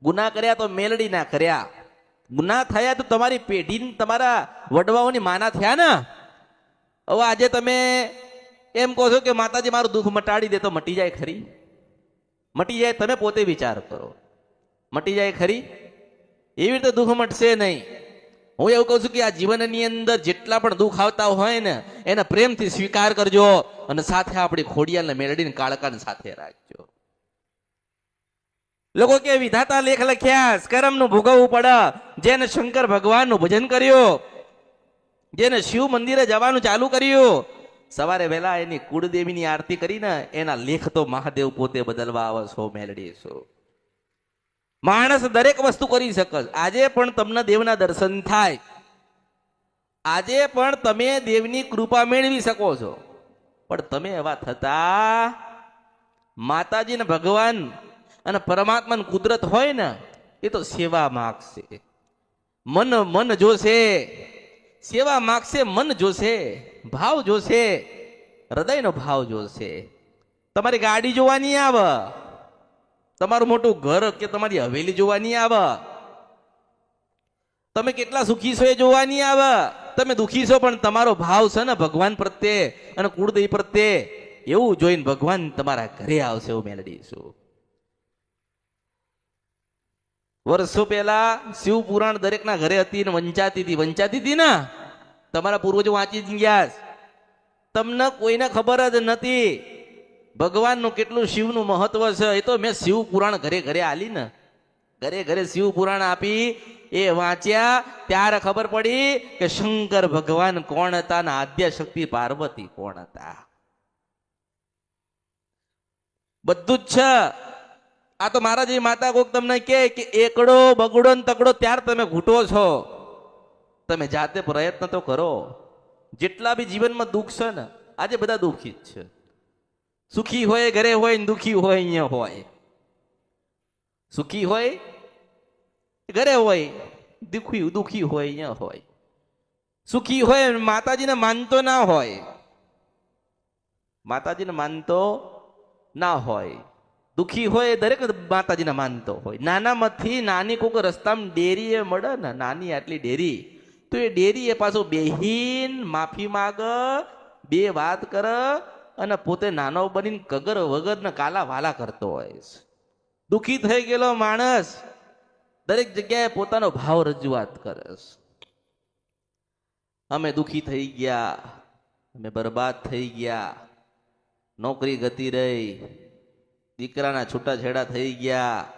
ગુના કર્યા તો મેલડી ના કર્યા, ગુના થયા તો તમારી પેઢી તમારા વડવાઓની માના થયા ને. હવે આજે તમે એમ કહો છો કે માતાજી મારું દુઃખ મટાડી દે, તો મટી જાય ખરી? મટી જાય? તમે પોતે વિચાર કરો, મટી જાય ખરી? એવી રીતે દુઃખ મટશે નહીં. હું એવું કહું છું કે આ જીવનની અંદર જેટલા પણ દુઃખ આવતા હોય ને એને પ્રેમથી સ્વીકાર કરજો અને સાથે આપણી ખોડિયાલને મેળડીને કાળકાને સાથે રાખજો. લોકો કે વિધાતા લેખ લખ્યા, કર્મનું ભોગવવું પડે. જેને શંકર ભગવાનનું ભજન કર્યું, જેને શિવ મંદિરે જવાનું ચાલુ કર્યું, સવારે વહેલા એની કુળદેવીની આરતી કરીને એના લેખ તો મહાદેવ પોતે બદલવા આવે છો મેલડી છો. માણસ દરેક વસ્તુ કરી શકે. આજે પણ તમને દેવના દર્શન થાય, આજે પણ તમે દેવની કૃપા મેળવી શકો છો. પણ તમે એવા થતા માતાજી ને ભગવાન અને પરમાત્માની કુદરત હોય ને એ તો સેવા માગશે, મન જોશે. સેવા માગશે, મન જોશે, ભાવ જોશે, હૃદયનો ભાવ જોશે. તમારી ગાડી જોવા નહીં આવે, તમારું મોટું ઘર કે તમારી હવેલી જોવા નહીં આવે, તમે કેટલા સુખી છો એ જોવા નહીં આવે. તમે દુખી છો પણ તમારો ભાવ છે ને ભગવાન પ્રત્યે અને કુળદેવી પ્રત્યે, એવું જોઈને ભગવાન તમારા ઘરે આવશે. એવું મેલડી છું. વર્ષો પહેલા શિવ પુરાણ દરેકના ઘરે હતી ને વંચાતી હતી ને. તમારા પૂર્વજો વાંચી ગયા, તમને કોઈને ખબર જ નથી ભગવાનનું કેટલું શિવનું મહત્વ છે. એ તો મેં શિવ પુરાણ ઘરે ઘરે આલી ને, ઘરે ઘરે શિવ પુરાણ આપી, એ વાંચ્યા ત્યારે ખબર પડી કે શંકર ભગવાન કોણ હતા ને આદ્ય શક્તિ પાર્વતી કોણ હતા. બધું જ છે. આ તો મારા જેવી માતા કોક તમને કે એકડો બગડો ને તકડો ત્યાર તમે ઘૂંટો છો. તમે જાતે પ્રયત્ન તો કરો. જેટલા બી જીવનમાં દુઃખ છે ને, આજે બધા દુઃખી જ છે. સુખી હોય ઘરે હોય ને દુઃખી હોય અહીંયા હોય. સુખી હોય ઘરે હોય, દુઃખી હોય અહીંયા હોય. સુખી હોય માતાજીને માનતો ના હોય, માતાજીને માનતો ના હોય. દુઃખી હોય દરેક માતાજીને માનતો હોય. નાનામાંથી નાની કોઈક રસ્તામાં ડેરી એ મળે ને, નાની આટલી ડેરી, તો એ ડેરી એ પાછું બેહીન માફી માગ, બે વાત કર અને પોતે નાનો બનીને કગર વગર ને કાલા વાલા કરતો હોય. દુઃખી થઈ ગયેલો માણસ દરેક જગ્યાએ પોતાનો ભાવ રજૂઆત કરે. અમે દુઃખી થઈ ગયા, અમે બરબાદ થઈ ગયા, નોકરી ગતી રહી, દીકરાના છૂટાછેડા થઈ ગયા,